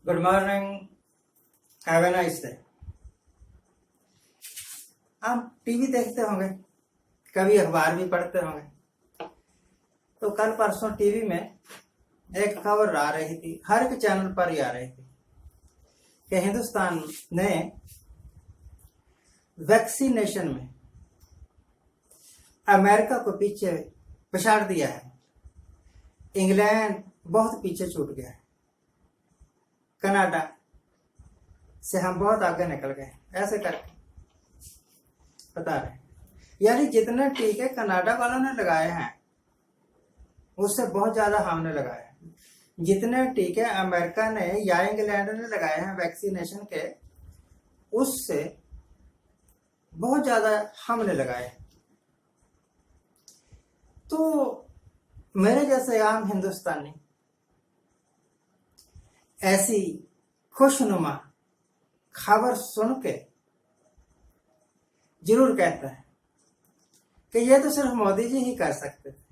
Good morning, have a nice day. आप TV देखते होंगे, कभी अखबार भी पढ़ते होंगे। तो कल परसों टीवी में एक खबर आ रही थी, हर एक चैनल पर ही आ रही थी कि हिंदुस्तान ने वैक्सीनेशन में अमेरिका को पीछे पछाड़ दिया है। इंग्लैंड बहुत पीछे छूट गया है। कनाडा से हम बहुत आगे निकल गए, ऐसे करके बता रहे। यानी जितने टीके कनाडा वालों ने लगाए हैं उससे बहुत ज्यादा हमने लगाए हैं। जितने टीके अमेरिका ने या इंग्लैंड ने लगाए हैं वैक्सीनेशन के, उससे बहुत ज्यादा हमने लगाए। तो मेरे जैसे आम हिंदुस्तानी ऐसी खुशनुमा खबर सुन के जरूर कहता है कि ये तो सिर्फ मोदी जी ही कर सकते थे।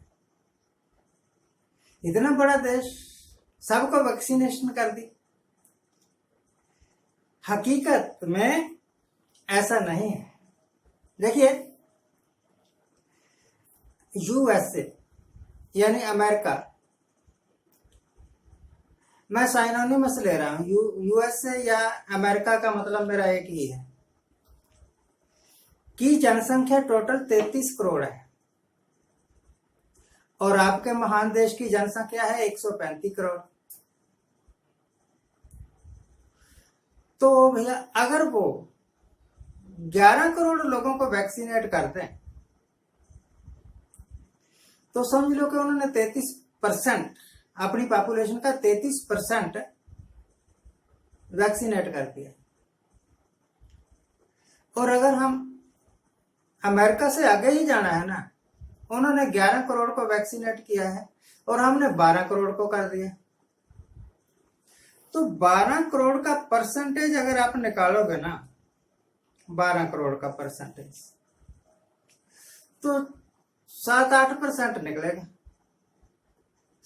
इतना बड़ा देश सबको वैक्सीनेशन कर दी। हकीकत में ऐसा नहीं है। देखिए, यूएसए यानी अमेरिका, मैं साइनोनिमस ले रहा हूं। यूएसए या अमेरिका का मतलब मेरा एक ही है कि जनसंख्या टोटल 33 करोड़ है और आपके महान देश की जनसंख्या है 135 करोड़। तो भैया अगर वो 11 करोड़ लोगों को वैक्सीनेट कर दें तो समझ लो कि उन्होंने 33% अपनी पॉपुलेशन का 33% वैक्सीनेट कर दिया। और अगर हम अमेरिका से आगे ही जाना है ना, उन्होंने 11 करोड़ को वैक्सीनेट किया है और हमने 12 करोड़ को कर दिया। तो 12 करोड़ का परसेंटेज अगर आप निकालोगे ना, 12 करोड़ का परसेंटेज, तो 7-8% निकलेगा।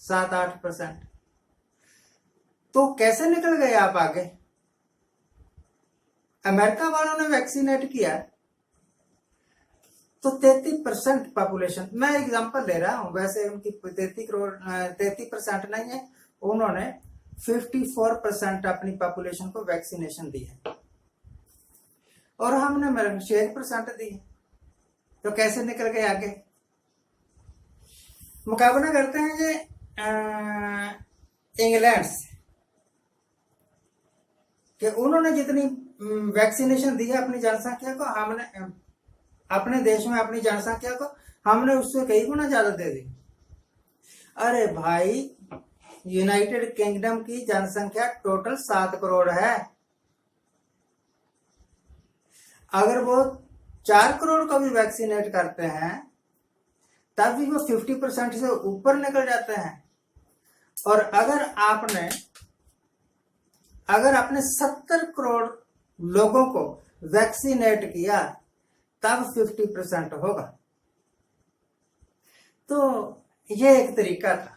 7-8%। तो कैसे निकल गए आप आगे? अमेरिका वालों ने वैक्सीनेट किया तो 33% पॉपुलेशन, मैं एग्जांपल ले रहा हूं, वैसे उनकी 33% नहीं है, उन्होंने 54% अपनी पॉपुलेशन को वैक्सीनेशन दी है और हमने मेरे 6% दी है। तो कैसे निकल गए आगे? मुकाबला करते हैं ये इंग्लैंड से कि उन्होंने जितनी वैक्सीनेशन दी है अपनी जनसंख्या को, हमने अपने देश में अपनी जनसंख्या को हमने उससे कई गुना ज्यादा दे दी। अरे भाई, यूनाइटेड किंगडम की जनसंख्या टोटल 7 करोड़ है। अगर वो 4 करोड़ को भी वैक्सीनेट करते हैं तब भी वो 50% से ऊपर निकल जाते हैं। और अगर आपने 70 करोड़ लोगों को वैक्सीनेट किया तब 50% होगा। तो ये एक तरीका था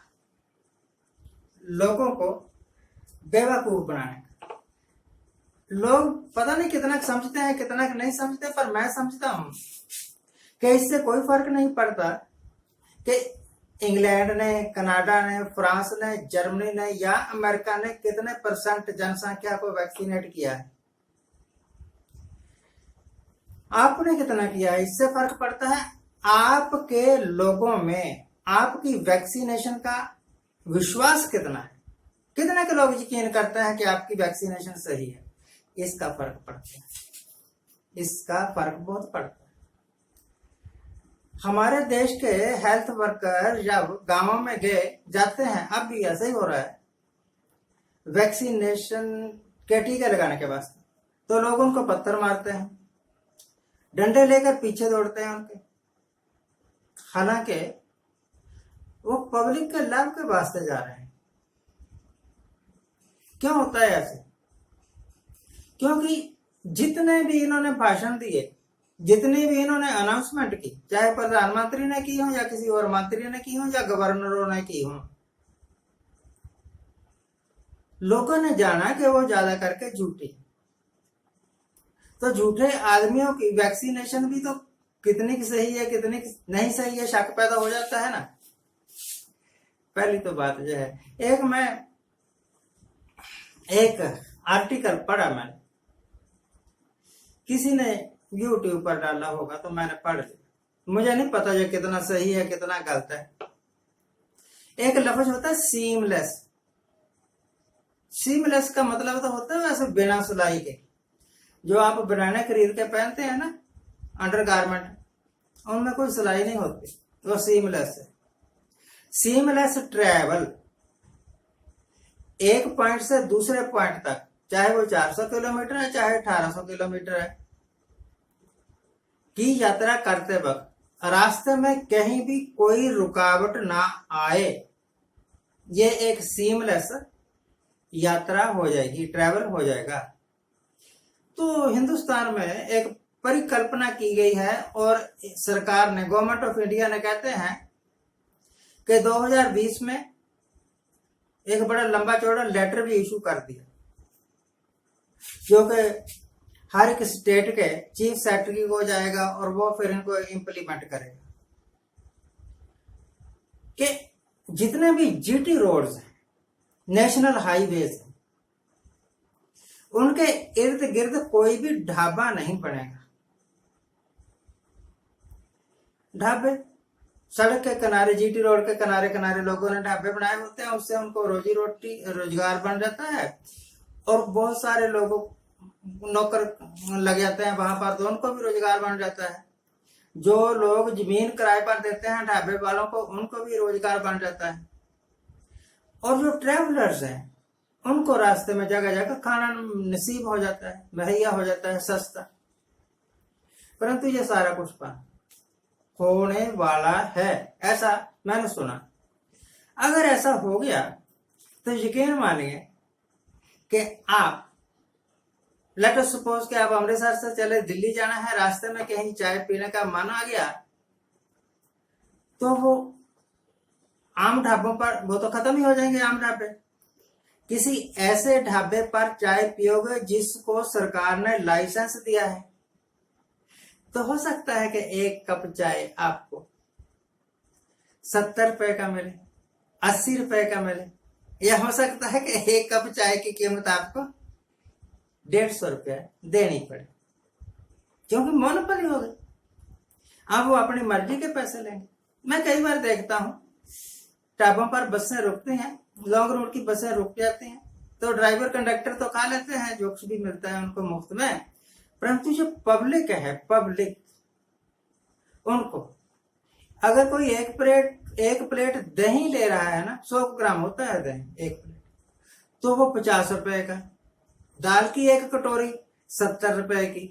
लोगों को बेवकूफ बनाने का। लोग पता नहीं कितना समझते हैं, कितना नहीं समझते, पर मैं समझता हूं कि इससे कोई फर्क नहीं पड़ता कि इंग्लैंड ने, कनाडा ने, फ्रांस ने, जर्मनी ने या अमेरिका ने कितने परसेंट जनसंख्या को वैक्सीनेट किया है। आपने कितना किया है, इससे फर्क पड़ता है आपके लोगों में आपकी वैक्सीनेशन का विश्वास कितना है, कितने के लोग यकीन करते हैं कि आपकी वैक्सीनेशन सही है। इसका फर्क पड़ता है, इसका फर्क बहुत पड़ता है। हमारे देश के हेल्थ वर्कर जब गांवों में जाते हैं, अब भी ऐसा ही हो रहा है, वैक्सीनेशन के टीके लगाने के वास्ते, तो लोग उनको पत्थर मारते हैं, डंडे लेकर पीछे दौड़ते हैं उनके। हालांकि वो पब्लिक के लाभ के वास्ते जा रहे हैं। क्यों होता है ऐसे? क्योंकि जितने भी इन्होंने भाषण दिए, जितनी भी इन्होंने अनाउंसमेंट की, चाहे प्रधानमंत्री ने की हो या किसी और मंत्री ने की हो या गवर्नरों ने की हो, लोगों ने जाना कि वो ज्यादा करके झूठे, तो झूठे आदमियों की वैक्सीनेशन भी तो कितनी की सही है कितनी की नहीं सही है, शक पैदा हो जाता है ना। पहली तो बात यह है। मैं एक आर्टिकल पढ़ा, मैंने किसी ने यूट्यूब पर डाला होगा तो मैंने पढ़ लिया, मुझे नहीं पता ये कितना सही है कितना गलत है। एक लफ्ज होता है सीमलेस। सीमलेस का मतलब तो होता है वैसे बिना सिलाई के, जो आप बनाने खरीद के पहनते हैं ना अंडरगारमेंट, उनमें कोई सिलाई नहीं होती, वो सीमलेस है। सीमलेस ट्रैवल एक पॉइंट से दूसरे पॉइंट तक, चाहे वो 400 किलोमीटर है चाहे 1800 किलोमीटर है, की यात्रा करते वक्त रास्ते में कहीं भी कोई रुकावट ना आए, ये एक सीमलेस यात्रा हो जाएगी, ट्रैवल हो जाएगा। तो हिंदुस्तान में एक परिकल्पना की गई है और सरकार ने, गवर्नमेंट ऑफ इंडिया ने कहते हैं कि 2020 में एक बड़ा लंबा चौड़ा लेटर भी इशू कर दिया, जो कि हर एक स्टेट के चीफ सेक्रेटरी को जाएगा और वो फिर इनको इंप्लीमेंट करेगा कि जितने भी जीटी रोड्स हैं, नेशनल हाईवेज हैं, उनके इर्द गिर्द कोई भी ढाबा नहीं बनेगा। ढाबे सड़क के किनारे, जीटी रोड के किनारे किनारे लोगों ने ढाबे बनाए होते हैं, उससे उनको रोजी रोटी रोजगार बन जाता है और बहुत सारे लोगों नौकर लग जाते हैं वहां पर, तो उनको भी रोजगार बन जाता है। जो लोग जमीन किराए पर देते हैं ढाबे वालों को, उनको भी रोजगार बन जाता है। और जो ट्रेवलर्स हैं उनको रास्ते में जगह जगह खाना नसीब हो जाता है, मुहैया हो जाता है सस्ता। परंतु ये सारा कुछ होने वाला है, ऐसा मैंने सुना। अगर ऐसा हो गया तो यकीन मानिए कि आप, लेट अस सपोज कि आप अमृतसर से चले दिल्ली जाना है, रास्ते में कहीं चाय पीने का मन आ गया, तो वो आम ढाबों पर वो तो खत्म ही हो जाएंगे आम ढाबे। किसी ऐसे ढाबे पर चाय पियोगे जिसको सरकार ने लाइसेंस दिया है, तो हो सकता है कि एक कप चाय आपको 70 रुपए का मिले, 80 रुपए का मिले, या हो सकता है कि एक कप चाय की कीमत आपको 150 रुपया देनी पड़े, क्योंकि मोनोपोली हो गई। अब वो अपनी मर्जी के पैसे लेंगे। मैं कई बार देखता हूं ढाबों पर बसें रुकती हैं, लॉन्ग रूट की बसें रुक जाती हैं, तो ड्राइवर कंडक्टर तो खा लेते हैं जो कुछ भी मिलता है उनको मुफ्त में, परंतु जो पब्लिक है, पब्लिक उनको अगर कोई एक प्लेट दही ले रहा है ना, 100 ग्राम होता है दही एक प्लेट, तो वो 50 रुपए का, दाल की एक कटोरी 70 रुपए की,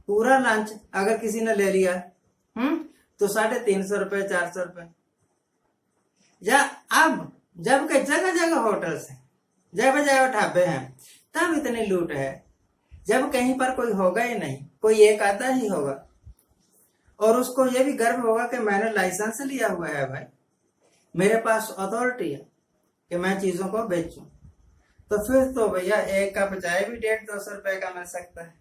पूरा लंच अगर किसी ने ले लिया तो 350 रुपए 400 रुपए। या अब जबकि जगह जगह होटल्स हैं, जगह जगह ढाबे हैं, तब इतनी लूट है। जब कहीं पर कोई होगा ही नहीं, कोई एक आधा ही होगा और उसको ये भी गर्व होगा कि मैंने लाइसेंस लिया हुआ है भाई, मेरे पास अथॉरिटी है कि मैं चीजों को बेचूं, तो फिर तो भैया एक कप चाय भी 150-200 रुपए का मिल सकता है।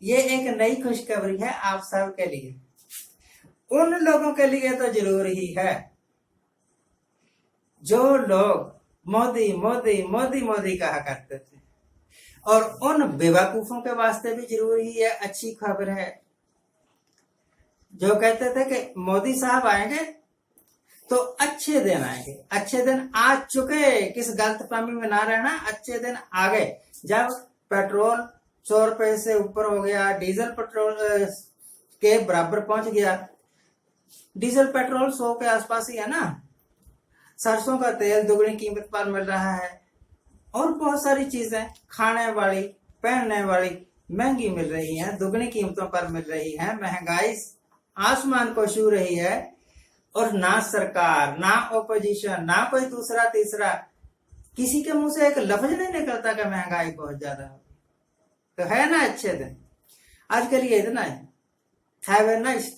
ये एक नई खुशखबरी है आप सब के लिए। उन लोगों के लिए तो जरूर ही है जो लोग मोदी मोदी मोदी मोदी कहा करते थे, और उन बेवकूफों के वास्ते भी जरूरी है, अच्छी खबर है, जो कहते थे कि मोदी साहब आएंगे तो अच्छे दिन आएंगे। अच्छे दिन आ चुके, किस गलतफहमी में ना रहना, अच्छे दिन आ गए। जब पेट्रोल 100 रुपए से ऊपर हो गया, डीजल पेट्रोल के बराबर पहुंच गया, डीजल पेट्रोल 100 के आसपास ही है ना, सरसों का तेल दुगनी कीमत पर मिल रहा है, और बहुत सारी चीजें खाने वाली पहनने वाली महंगी मिल रही हैं, दुगनी कीमतों पर मिल रही हैं। महंगाई आसमान को छू रही है, और ना सरकार, ना ओपोजिशन, ना कोई दूसरा तीसरा, किसी के मुंह से एक लफ्ज नहीं निकलता कि महंगाई बहुत ज्यादा हो। तो है ना अच्छे दिन। आज के लिए इतना है। Have a nice